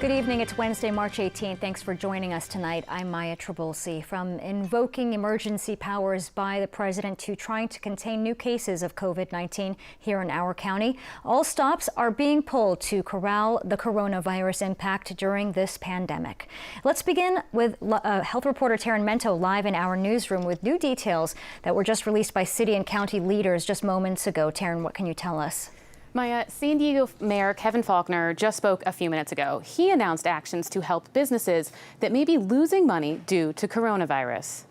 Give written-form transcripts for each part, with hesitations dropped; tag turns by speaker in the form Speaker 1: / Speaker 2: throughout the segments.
Speaker 1: Good evening. It's Wednesday, March 18th. Thanks for joining us tonight. I'm Maya Trabulsi. From invoking emergency powers by the president to trying to contain new cases of COVID-19 here in our county, all stops are being pulled to corral the coronavirus impact during this pandemic. Let's begin with health reporter Taryn Mento live in our newsroom with new details that were just released by city and county leaders just moments ago. Taryn, what can you tell us?
Speaker 2: Maya, San Diego Mayor Kevin Faulconer just spoke a few minutes ago. He announced actions to help businesses that may be losing money due to coronavirus.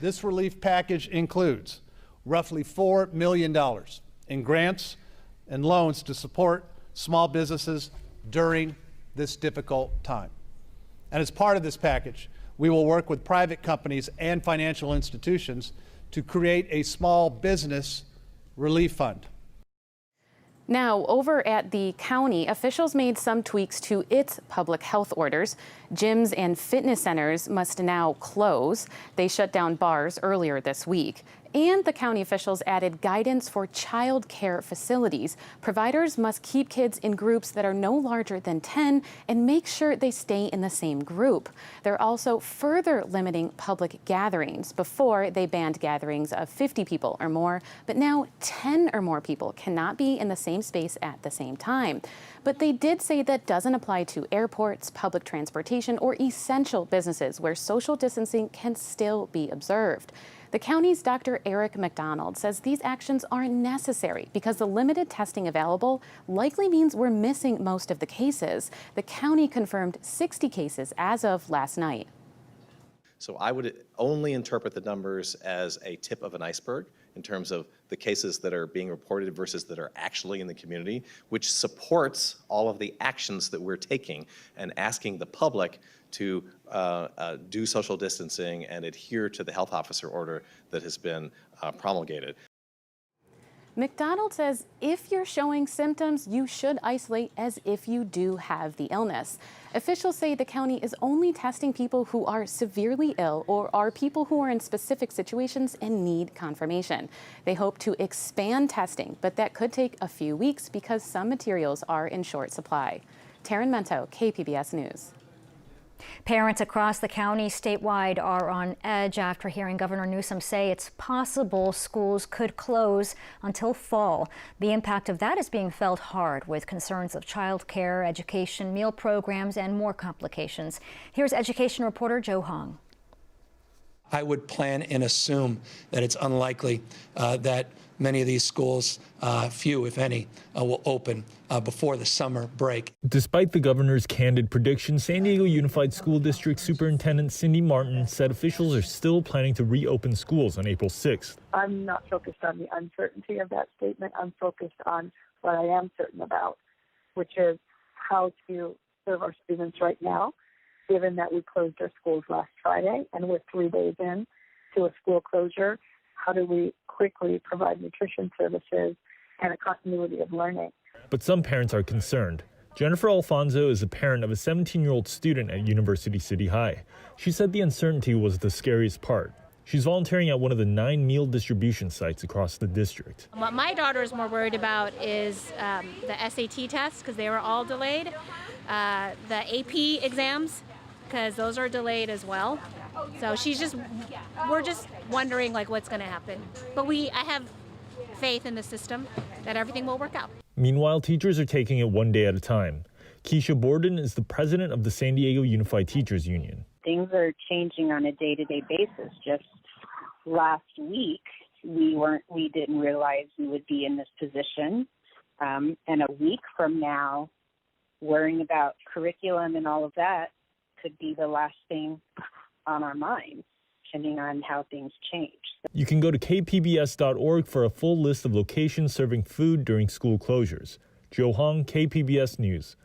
Speaker 3: This relief package includes roughly $4 million in grants and loans to support small businesses during this difficult time. And as part of this package, we will work with private companies and financial institutions to create a small business relief fund.
Speaker 2: Now, over at the county, officials made some tweaks to its public health orders. Gyms and fitness centers must now close. They shut down bars earlier this week. And the county officials added guidance for child care facilities. Providers must keep kids in groups that are no larger than 10 and make sure they stay in the same group. They're also further limiting public gatherings. Before, they banned gatherings of 50 people or more, but now 10 or more people cannot be in the same space at the same time. But they did say that doesn't apply to airports, public transportation, or essential businesses where social distancing can still be observed. The county's Dr. Eric McDonald says these actions are necessary because the limited testing available likely means we're missing most of the cases. The county confirmed 60 cases as of last night.
Speaker 4: So I would only interpret the numbers as a tip of an iceberg in terms of the cases that are being reported versus that are actually in the community, which supports all of the actions that we're taking and asking the public to do social distancing and adhere to the health officer order that has been promulgated.
Speaker 2: McDonald says if you're showing symptoms, you should isolate as if you do have the illness. Officials say the county is only testing people who are severely ill or are people who are in specific situations and need confirmation. They hope to expand testing, but that could take a few weeks because some materials are in short supply. Taryn Mento, KPBS News.
Speaker 1: Parents across the county statewide are on edge after hearing Governor Newsom say it's possible schools could close until fall. The impact of that is being felt hard with concerns of child care, education, meal programs, and more complications. Here's education reporter Joe Hong.
Speaker 5: I would plan and assume that it's unlikely that many of these schools, few if any, will open before the summer break.
Speaker 6: Despite the governor's candid prediction, San Diego Unified School District Superintendent Cindy Martin said officials are still planning to reopen schools on April 6th.
Speaker 7: I'm not focused on the uncertainty of that statement. I'm focused on what I am certain about, which is how to serve our students right now, given that we closed our schools last Friday and we're 3 days in to a school closure. How do we quickly provide nutrition services and a continuity of learning?
Speaker 6: But some parents are concerned. Jennifer Alfonso is a parent of a 17-year-old student at University City High. She said the uncertainty was the scariest part. She's volunteering at one of the 9 meal distribution sites across the district.
Speaker 8: What my daughter is more worried about is the SAT tests, because they were all delayed, the AP exams, because those are delayed as well. So we're just wondering like what's going to happen. But I have faith in the system that everything will work out.
Speaker 6: Meanwhile, teachers are taking it one day at a time. Keisha Borden is the president of the San Diego Unified Teachers Union.
Speaker 9: Things are changing on a day-to-day basis. Just last week, we didn't realize we would be in this position. And a week from now, worrying about curriculum and all of that could be the last thing on our minds, depending on how things change.
Speaker 6: You can go to kpbs.org for a full list of locations serving food during school closures. Joe Hong, KPBS News.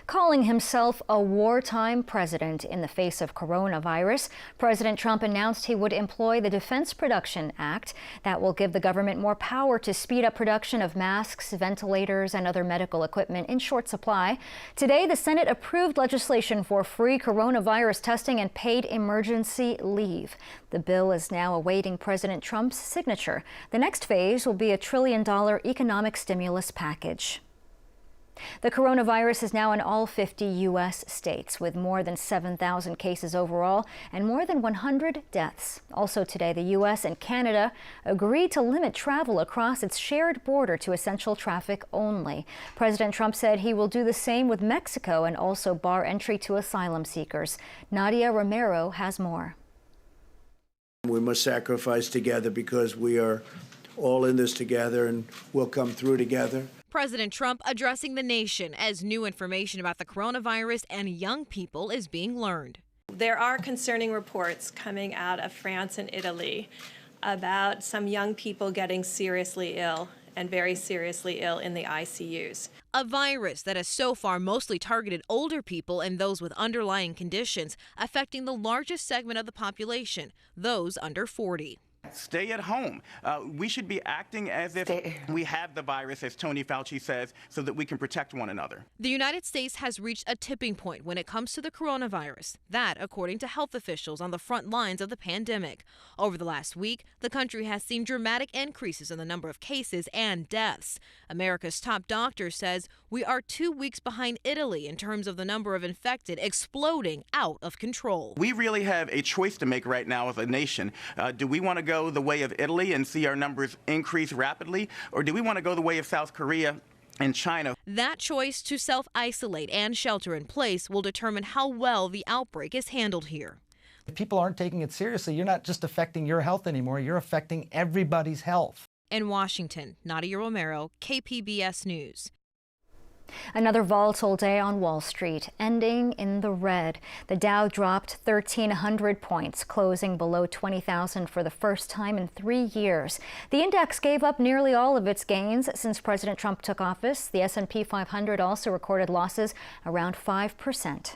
Speaker 1: Calling himself a wartime president in the face of coronavirus, President Trump announced he would employ the Defense Production Act that will give the government more power to speed up production of masks, ventilators, and other medical equipment in short supply. Today, the Senate approved legislation for free coronavirus testing and paid emergency leave. The bill is now awaiting President Trump's signature. The next phase will be a $1 trillion economic stimulus package. The coronavirus is now in all 50 U.S. states, with more than 7,000 cases overall and more than 100 deaths. Also today, the U.S. and Canada agreed to limit travel across its shared border to essential traffic only. President Trump said he will do the same with Mexico and also bar entry to asylum seekers. Nadia Romero has more.
Speaker 10: We must sacrifice together because we are all in this together and we'll come through together.
Speaker 11: President Trump addressing the nation as new information about the coronavirus and young people is being learned.
Speaker 12: There are concerning reports coming out of France and Italy about some young people getting seriously ill and very seriously ill in the ICUs.
Speaker 11: A virus that has so far mostly targeted older people and those with underlying conditions, affecting the largest segment of the population, those under 40.
Speaker 13: Stay at home. We should be acting as if we have the virus, as Tony Fauci says, so that we can protect one another.
Speaker 11: The United States has reached a tipping point when it comes to the coronavirus. That, according to health officials on the front lines of the pandemic. Over the last week, the country has seen dramatic increases in the number of cases and deaths. America's top doctor says we are 2 weeks behind Italy in terms of the number of infected exploding out of control.
Speaker 13: We really have a choice to make right now as a nation. Do we want to go the way of Italy and see our numbers increase rapidly, or do we want to go the way of South Korea and China?
Speaker 11: That choice to self-isolate and shelter in place will determine how well the outbreak is handled here.
Speaker 14: If people aren't taking it seriously, you're not just affecting your health anymore, you're affecting everybody's health.
Speaker 11: In Washington, Nadia Romero, KPBS News.
Speaker 1: Another volatile day on Wall Street, ending in the red. The Dow dropped 1,300 points, closing below 20,000 for the first time in 3 years. The index gave up nearly all of its gains since President Trump took office. The S&P 500 also recorded losses around 5%.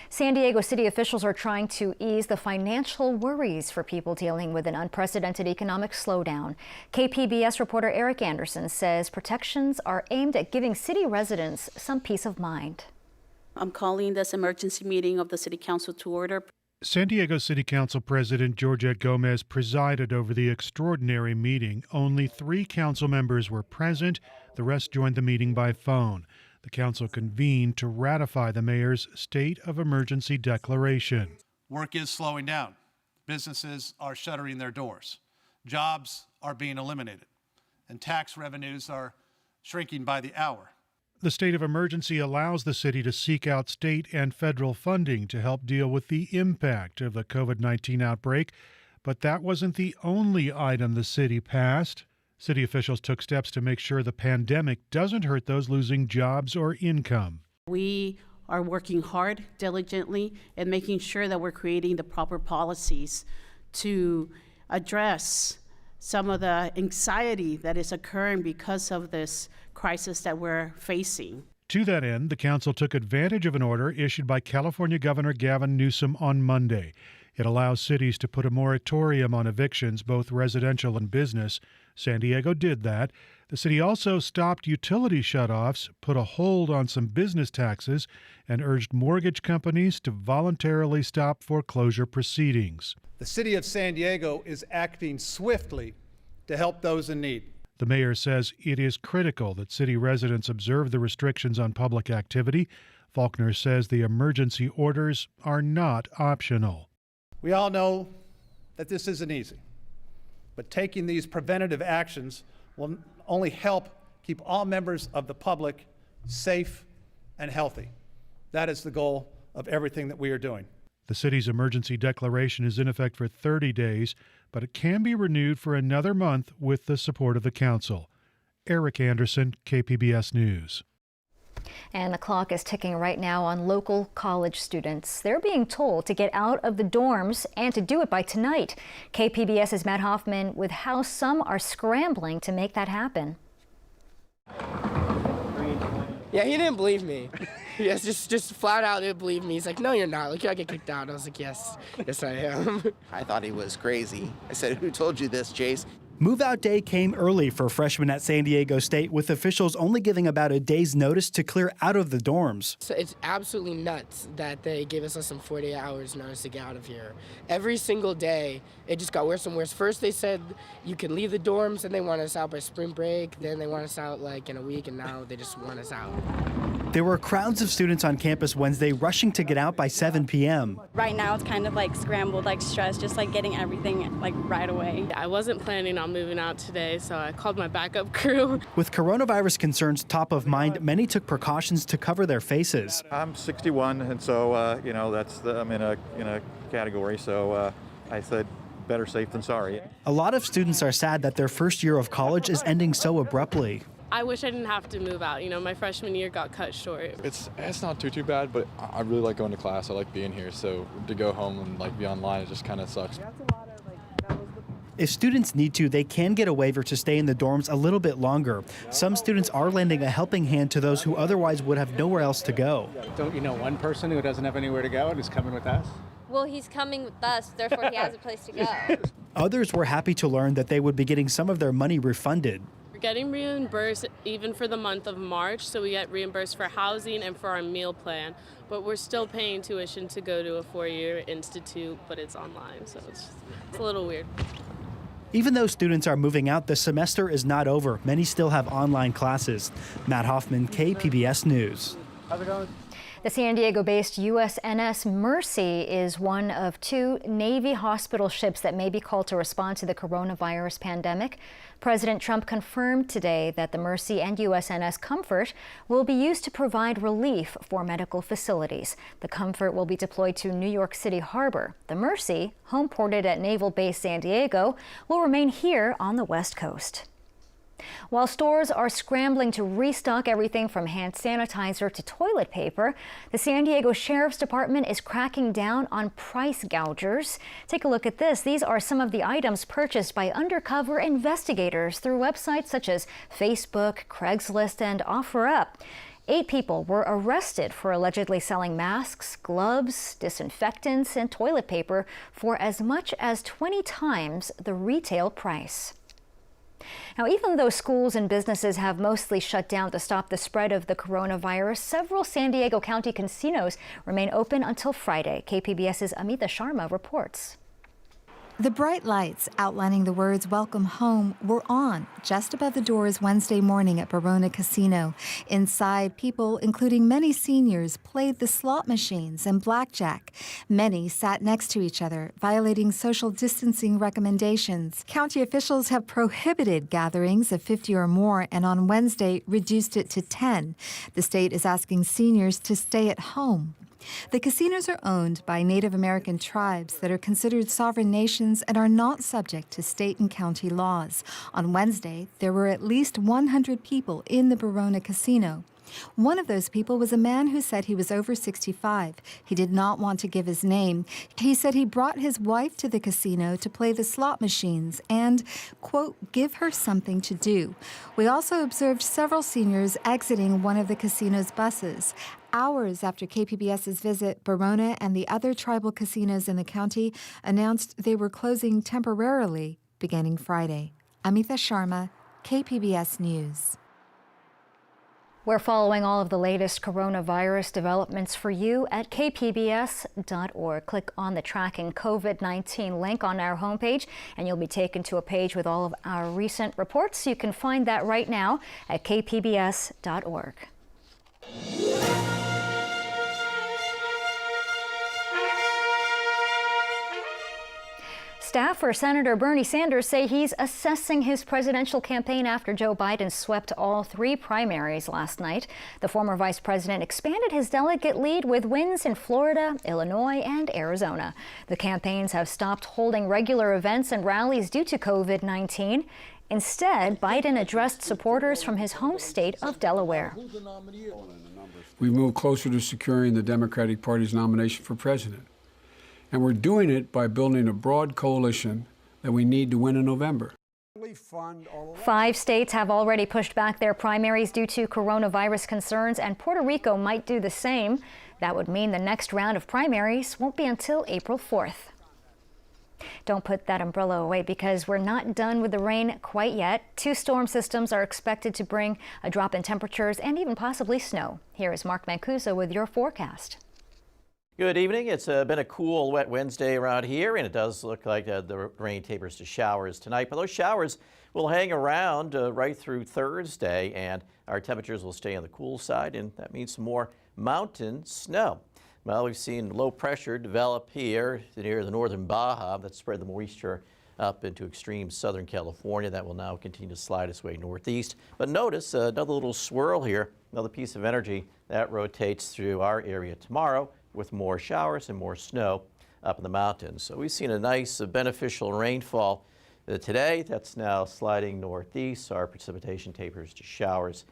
Speaker 1: San Diego City officials are trying to ease the financial worries for people dealing with an unprecedented economic slowdown. KPBS reporter Eric Anderson says protections are aimed at giving city residents some peace of mind.
Speaker 15: I'm calling this emergency meeting of the City Council to order.
Speaker 16: San Diego City Council President Georgette Gomez presided over the extraordinary meeting. Only 3 council members were present. The rest joined the meeting by phone. The council convened to ratify the mayor's state of emergency declaration.
Speaker 3: Work is slowing down. Businesses are shuttering their doors. Jobs are being eliminated. And tax revenues are shrinking by the hour.
Speaker 16: The state of emergency allows the city to seek out state and federal funding to help deal with the impact of the COVID-19 outbreak. But that wasn't the only item the city passed. City officials took steps to make sure the pandemic doesn't hurt those losing jobs or income.
Speaker 15: We are working hard, diligently, and making sure that we're creating the proper policies to address some of the anxiety that is occurring because of this crisis that we're facing.
Speaker 16: To that end, the council took advantage of an order issued by California Governor Gavin Newsom on Monday. It allows cities to put a moratorium on evictions, both residential and business. San Diego did that. The city also stopped utility shutoffs, put a hold on some business taxes, and urged mortgage companies to voluntarily stop foreclosure proceedings.
Speaker 3: The city of San Diego is acting swiftly to help those in need.
Speaker 16: The mayor says it is critical that city residents observe the restrictions on public activity. Faulkner says the emergency orders are not optional.
Speaker 3: We all know that this isn't easy, but taking these preventative actions will only help keep all members of the public safe and healthy. That is the goal of everything that we are doing.
Speaker 16: The city's emergency declaration is in effect for 30 days, but it can be renewed for another month with the support of the council. Eric Anderson, KPBS News.
Speaker 1: And the clock is ticking right now on local college students. They're being told to get out of the dorms and to do it by tonight. KPBS's Matt Hoffman with how some are scrambling to make that happen.
Speaker 17: Yeah, he didn't believe me. Yes, just flat out didn't believe me. He's like, no, you're not. Like, you're not get kicked out. I was like, yes, I am.
Speaker 18: I thought he was crazy. I said, who told you this, Chase? Move-out day came early for freshmen at San Diego State, with officials only giving about a day's notice to clear out of the dorms.
Speaker 17: So it's absolutely nuts that they gave us less than 48 hours notice to get out of here. Every single day, it just got worse and worse. First, they said you can leave the dorms, and they want us out by spring break. Then they want us out like in a week, and now they just want us out.
Speaker 18: There were crowds of students on campus Wednesday rushing to get out by 7 p.m.
Speaker 19: Right now, it's kind of like scrambled, like stressed, just like getting everything like right away.
Speaker 20: I wasn't planning on moving out today, so I called my backup crew.
Speaker 18: With coronavirus concerns top of mind, many took precautions to cover their faces.
Speaker 21: I'm 61, and so I'm in a category. So I said, better safe than sorry.
Speaker 18: A lot of students are sad that their first year of college is ending so abruptly.
Speaker 20: I wish I didn't have to move out. You know, my freshman year got cut short.
Speaker 22: It's not too bad, but I really like going to class. I like being here. So to go home and like be online, it just kind of sucks.
Speaker 18: If students need to, they can get a waiver to stay in the dorms a little bit longer. Some students are lending a helping hand to those who otherwise would have nowhere else to go.
Speaker 23: Don't you know one person who doesn't have anywhere to go and is coming with us?
Speaker 24: Well, he's coming with us, therefore he has a place to go.
Speaker 18: Others were happy to learn that they would be getting some of their money refunded.
Speaker 20: We're getting reimbursed even for the month of March, so we get reimbursed for housing and for our meal plan. But we're still paying tuition to go to a 4-year institute, but it's online, so it's a little weird.
Speaker 18: Even though students are moving out, the semester is not over. Many still have online classes. Matt Hoffman, KPBS News.
Speaker 23: How's it going?
Speaker 1: The San Diego-based USNS Mercy is one of 2 Navy hospital ships that may be called to respond to the coronavirus pandemic. President Trump confirmed today that the Mercy and USNS Comfort will be used to provide relief for medical facilities. The Comfort will be deployed to New York City Harbor. The Mercy, home ported at Naval Base San Diego, will remain here on the West Coast. While stores are scrambling to restock everything from hand sanitizer to toilet paper, the San Diego Sheriff's Department is cracking down on price gougers. Take a look at this. These are some of the items purchased by undercover investigators through websites such as Facebook, Craigslist, and OfferUp. 8 people were arrested for allegedly selling masks, gloves, disinfectants, and toilet paper for as much as 20 times the retail price. Now, even though schools and businesses have mostly shut down to stop the spread of the coronavirus, several San Diego County casinos remain open until Friday. KPBS's Amita Sharma reports.
Speaker 25: The bright lights outlining the words "Welcome Home" were on just above the doors Wednesday morning at Barona Casino. Inside, people, including many seniors, played the slot machines and blackjack. Many sat next to each other, violating social distancing recommendations. County officials have prohibited gatherings of 50 or more and on Wednesday reduced it to 10. The state is asking seniors to stay at home. The casinos are owned by Native American tribes that are considered sovereign nations and are not subject to state and county laws. On Wednesday, there were at least 100 people in the Barona Casino. One of those people was a man who said he was over 65. He did not want to give his name. He said he brought his wife to the casino to play the slot machines and, quote, give her something to do. We also observed several seniors exiting one of the casino's buses. Hours after KPBS's visit, Barona and the other tribal casinos in the county announced they were closing temporarily beginning Friday. Amita Sharma, KPBS News.
Speaker 1: We're following all of the latest coronavirus developments for you at kpbs.org. Click on the Tracking COVID-19 link on our homepage, and you'll be taken to a page with all of our recent reports. You can find that right now at kpbs.org. Staff for Senator Bernie Sanders say he's assessing his presidential campaign after Joe Biden swept all 3 primaries last night. The former vice president expanded his delegate lead with wins in Florida, Illinois, and Arizona. The campaigns have stopped holding regular events and rallies due to COVID-19. Instead, Biden addressed supporters from his home state of Delaware.
Speaker 26: We've moved closer to securing the Democratic Party's nomination for president. And we're doing it by building a broad coalition that we need to win in November.
Speaker 1: 5 states have already pushed back their primaries due to coronavirus concerns, and Puerto Rico might do the same. That would mean the next round of primaries won't be until April 4th. Don't put that umbrella away because we're not done with the rain quite yet. 2 storm systems are expected to bring a drop in temperatures and even possibly snow. Here is Mark Mancuso with your forecast.
Speaker 2: Good evening. It's been a cool, wet Wednesday around here, and it does look like the rain tapers to showers tonight. But those showers will hang around right through Thursday, and our temperatures will stay on the cool side, and that means some more mountain snow. Well, we've seen low pressure develop here near the northern Baja that spread the moisture up into extreme southern California. That will now continue to slide its way northeast. But notice another little swirl here, another piece of energy that rotates through our area tomorrow with more showers and more snow up in the mountains. So we've seen a nice beneficial rainfall today. That's now sliding northeast. Our precipitation tapers to showers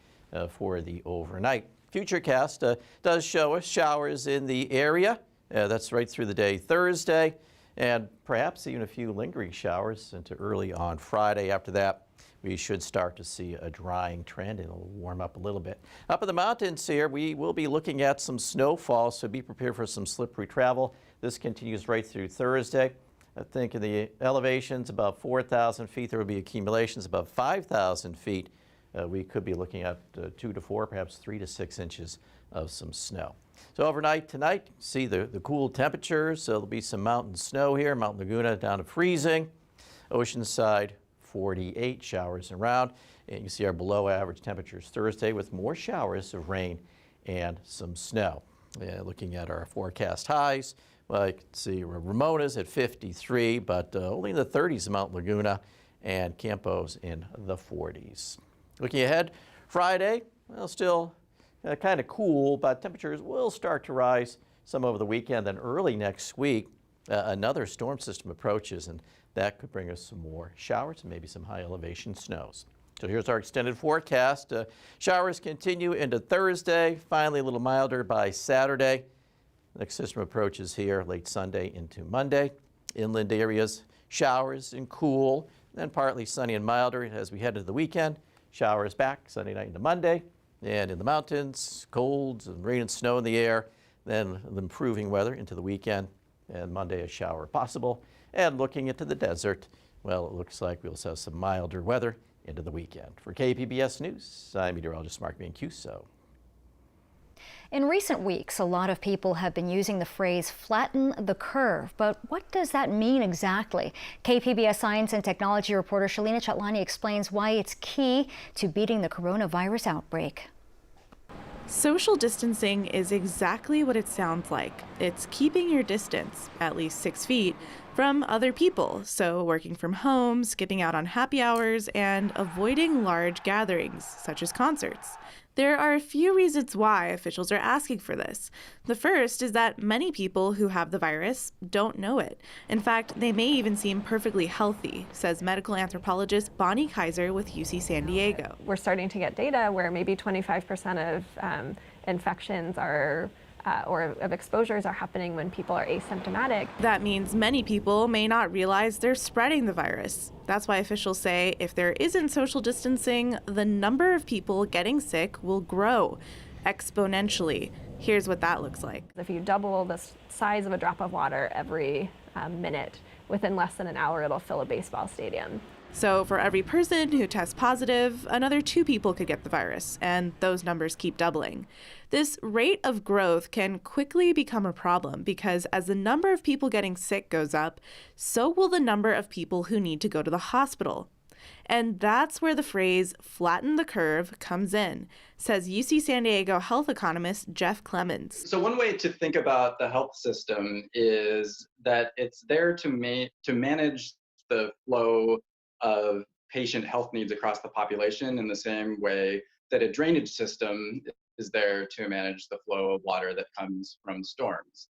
Speaker 2: for the overnight. Futurecast does show us showers in the area. That's right through the day Thursday, and perhaps even a few lingering showers into early on Friday. After that, we should start to see a drying trend, and it'll warm up a little bit. Up in the mountains here, we will be looking at some snowfall, so be prepared for some slippery travel. This continues right through Thursday. I think in the elevations above 4,000 feet, there will be accumulations above 5,000 feet. We could be looking at 2 to 4, perhaps 3 to 6 inches of some snow. So overnight tonight, see the cool temperatures. There'll be some mountain snow here, Mount Laguna down to freezing. Oceanside, 48 showers around. And you see our below average temperatures Thursday with more showers of rain and some snow. Looking at our forecast highs, well, you can see Ramona's at 53, but only in the 30s in Mount Laguna, and Campos in the 40s. Looking ahead, Friday, well, still kind of cool, but temperatures will start to rise some over the weekend. Then early next week, another storm system approaches, and that could bring us some more showers and maybe some high elevation snows. So here's our extended forecast. Showers continue into Thursday, finally a little milder by Saturday. Next system approaches here late Sunday into Monday. Inland areas, showers and cool, then partly sunny and milder as we head into the weekend. Showers back Sunday night into Monday, and in the mountains, colds and rain and snow in the air, then improving weather into the weekend, and Monday a shower possible. And looking into the desert, well, it looks like we'll have some milder weather into the weekend. For KPBS News, I'm meteorologist Mark Mancuso.
Speaker 1: In recent weeks, a lot of people have been using the phrase flatten the curve, but what does that mean exactly? KPBS science and technology reporter Shalina Chatlani explains why it's key to beating the coronavirus outbreak.
Speaker 4: Social distancing is exactly what it sounds like. It's keeping your distance, at least 6 feet, from other people. So working from home, skipping out on happy hours, and avoiding large gatherings, such as concerts. There are a few reasons why officials are asking for this. The first is that many people who have the virus don't know it. In fact, they may even seem perfectly healthy, says medical anthropologist Bonnie Kaiser with UC San Diego.
Speaker 5: We're starting to get data where maybe 25% of infections are or of exposures are happening when people are asymptomatic.
Speaker 4: That means many people may not realize they're spreading the virus. That's why officials say if there isn't social distancing, the number of people getting sick will grow exponentially. Here's what that looks like.
Speaker 5: If you double the size of a drop of water every minute, within less than an hour, it'll fill a baseball stadium.
Speaker 4: So for every person who tests positive, another 2 people could get the virus, and those numbers keep doubling. This rate of growth can quickly become a problem because as the number of people getting sick goes up, so will the number of people who need to go to the hospital. And that's where the phrase flatten the curve comes in, says UC San Diego health economist Jeff Clemens.
Speaker 7: So one way to think about the health system is that it's there to manage the flow of patient health needs across the population in the same way that a drainage system is there to manage the flow of water that comes from storms.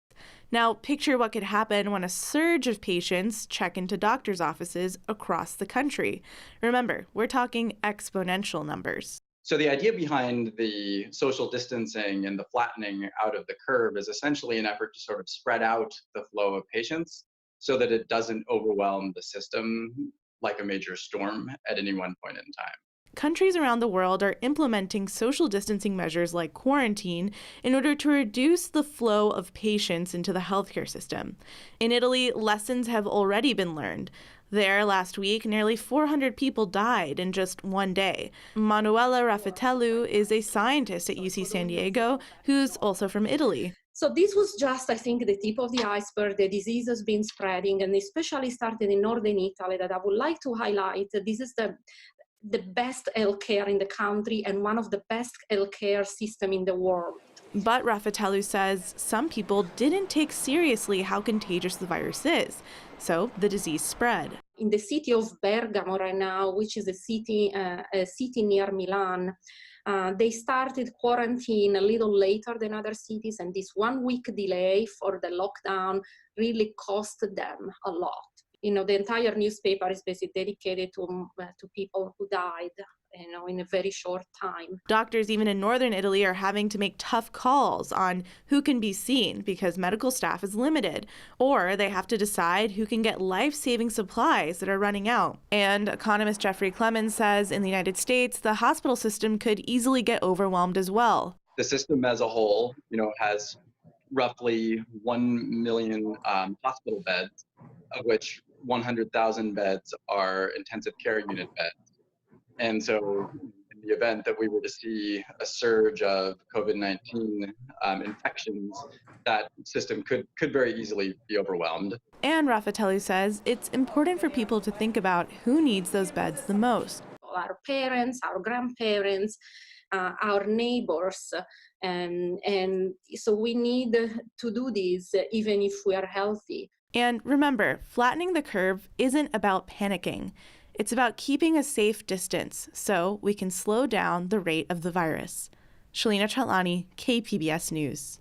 Speaker 4: Now, picture what could happen when a surge of patients check into doctors' offices across the country. Remember, we're talking exponential numbers.
Speaker 7: So the idea behind the social distancing and the flattening out of the curve is essentially an effort to sort of spread out the flow of patients so that it doesn't overwhelm the system like a major storm at any one point in time.
Speaker 4: countries around the world are implementing social distancing measures like quarantine in order to reduce the flow of patients into the healthcare system. In Italy, lessons have already been learned. There, last week, nearly 400 people died in just one day. Manuela Raffatellu is a scientist at UC San Diego who's also from Italy.
Speaker 6: So this was just, I think, the tip of the iceberg. The disease has been spreading, and especially started in northern Italy, that I would like to highlight. This is the best healthcare in the country and one of the best healthcare system in the world.
Speaker 4: But Raffatellu says some people didn't take seriously how contagious the virus is, so the disease spread.
Speaker 6: In the city of Bergamo right now, which is a city near Milan, they started quarantine a little later than other cities, and this 1 week delay for the lockdown really cost them a lot. You know, the entire newspaper is basically dedicated to people who died, you know, in a very short time.
Speaker 4: Doctors even in northern Italy are having to make tough calls on who can be seen because medical staff is limited, or they have to decide who can get life-saving supplies that are running out. And economist Jeffrey Clemens says in the United States, the hospital system could easily get overwhelmed as well.
Speaker 7: The system as a whole, you know, has roughly 1 million hospital beds, of which 100,000 beds are intensive care unit beds. And so in the event that we were to see a surge of COVID-19 infections, that system could very easily be overwhelmed.
Speaker 4: And Raffatellu says it's important for people to think about who needs those beds the most.
Speaker 6: Our parents, our grandparents, our neighbors, and so we need to do this even if we are healthy.
Speaker 4: And remember, flattening the curve isn't about panicking. It's about keeping a safe distance so we can slow down the rate of the virus. Shalina Chatlani, KPBS News.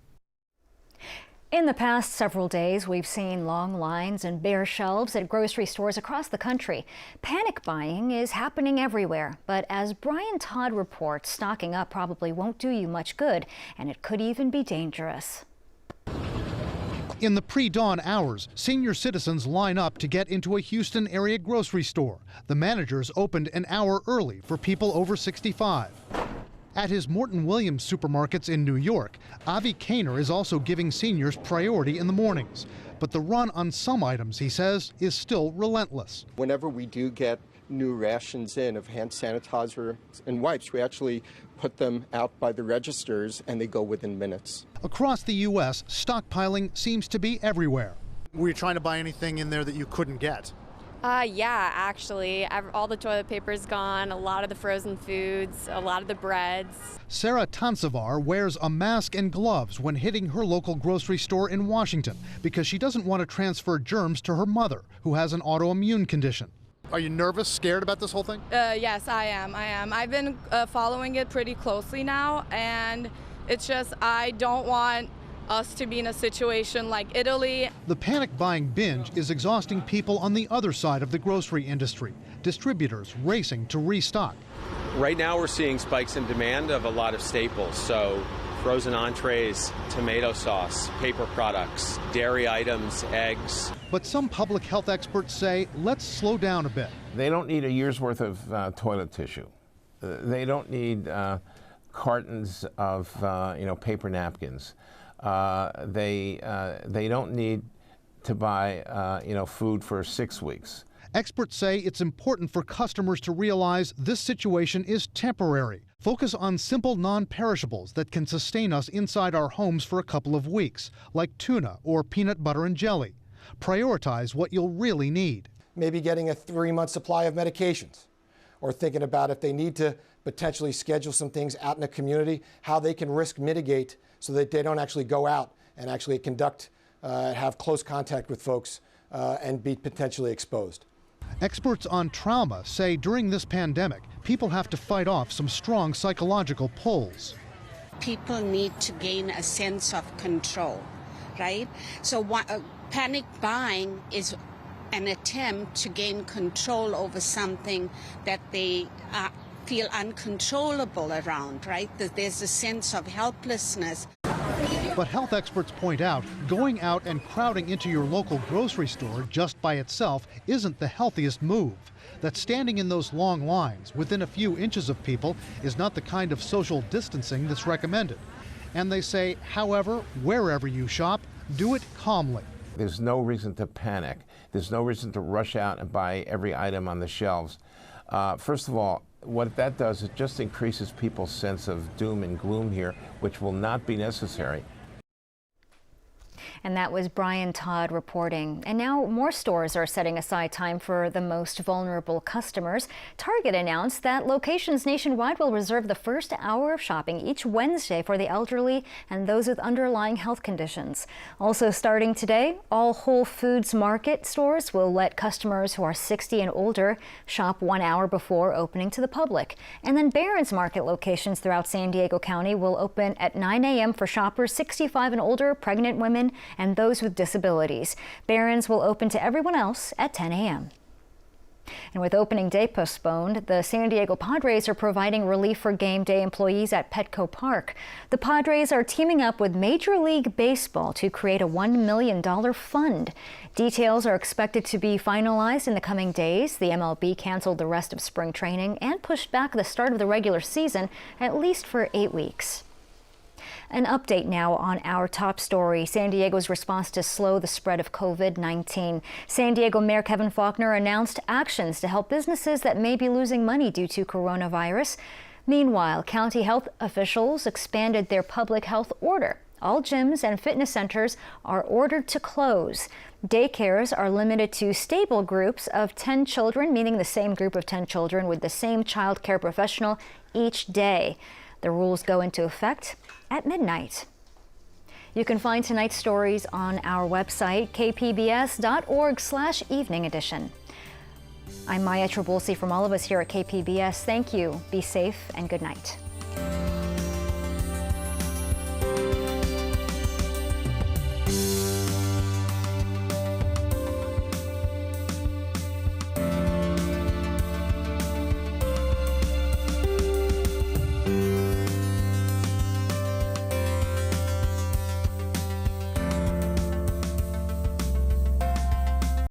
Speaker 1: In the past several days, we've seen long lines and bare shelves at grocery stores across the country. Panic buying is happening everywhere, but as Brian Todd reports, stocking up probably won't do you much good, and it could even be dangerous.
Speaker 3: In the pre-dawn hours, senior citizens line up to get into a Houston area grocery store. The managers opened an hour early for people over 65. At his Morton Williams supermarkets in New York, Avi Kaner is also giving seniors priority in the mornings. But the run on some items, he says, is still relentless.
Speaker 8: Whenever we do get new rations in of hand sanitizer and wipes, we actually put them out by the registers and they go within minutes.
Speaker 3: Across the U.S., stockpiling seems to be everywhere.
Speaker 9: Were you trying to buy anything in there that you couldn't get?
Speaker 10: Yeah, actually. All the toilet paper's gone, a lot of the frozen foods, a lot of the breads.
Speaker 3: Sarah Tansavar wears a mask and gloves when hitting her local grocery store in Washington because she doesn't want to transfer germs to her mother, who has an autoimmune condition.
Speaker 9: Are you nervous, scared about this whole thing?
Speaker 12: Yes, I am. I've been following it pretty closely now, and it's just I don't want us to be in a situation like Italy.
Speaker 3: The panic buying binge is exhausting people on the other side of the grocery industry, distributors racing to restock.
Speaker 13: Right now we're seeing spikes in demand of a lot of staples, so frozen entrees, tomato sauce, paper products, dairy items, eggs.
Speaker 3: But some public health experts say, let's slow down a bit.
Speaker 27: They don't need a year's worth of toilet tissue. They don't need cartons of paper napkins. They don't need to buy food for 6 weeks.
Speaker 3: Experts say it's important for customers to realize this situation is temporary. Focus on simple non-perishables that can sustain us inside our homes for a couple of weeks, like tuna or peanut butter and jelly. Prioritize what you'll really need.
Speaker 28: Maybe getting a 3-month supply of medications, or thinking about if they need to potentially schedule some things out in the community, how they can risk mitigate so that they don't actually go out and actually have close contact with folks and be potentially exposed.
Speaker 3: Experts on trauma say during this pandemic, people have to fight off some strong psychological pulls.
Speaker 29: People need to gain a sense of control, right? So panic buying is an attempt to gain control over something that they feel uncontrollable around, right? That there's a sense of helplessness.
Speaker 3: But health experts point out, going out and crowding into your local grocery store just by itself isn't the healthiest move.
Speaker 9: that standing in those long lines within a few inches of people is not the kind of social distancing that's recommended. And they say, however, wherever you shop, do it calmly.
Speaker 27: There's no reason to panic. There's no reason to rush out and buy every item on the shelves. First of all, what that does is just increases people's sense of doom and gloom here, which will not be necessary.
Speaker 1: And that was Brian Todd reporting. And now more stores are setting aside time for the most vulnerable customers. Target announced that locations nationwide will reserve the first hour of shopping each Wednesday for the elderly and those with underlying health conditions. Also starting today, all Whole Foods Market stores will let customers who are 60 and older shop 1 hour before opening to the public. And then Barron's Market locations throughout San Diego County will open at 9 a.m. for shoppers 65 and older, pregnant women, and those with disabilities. Barron's will open to everyone else at 10 a.m. And with opening day postponed, the San Diego Padres are providing relief for game day employees at Petco Park. The Padres are teaming up with Major League Baseball to create a $1 million fund. Details are expected to be finalized in the coming days. The MLB canceled the rest of spring training and pushed back the start of the regular season at least for 8 weeks. An update now on our top story, San Diego's response to slow the spread of COVID-19. San Diego Mayor Kevin Faulconer announced actions to help businesses that may be losing money due to coronavirus. Meanwhile, county health officials expanded their public health order. All gyms and fitness centers are ordered to close. Daycares are limited to stable groups of 10 children, meaning the same group of 10 children with the same child care professional each day. The rules go into effect at midnight. You can find tonight's stories on our website, kpbs.org/evening edition. I'm Maya Trabulsi. From all of us here at KPBS, thank you, be safe, and good night.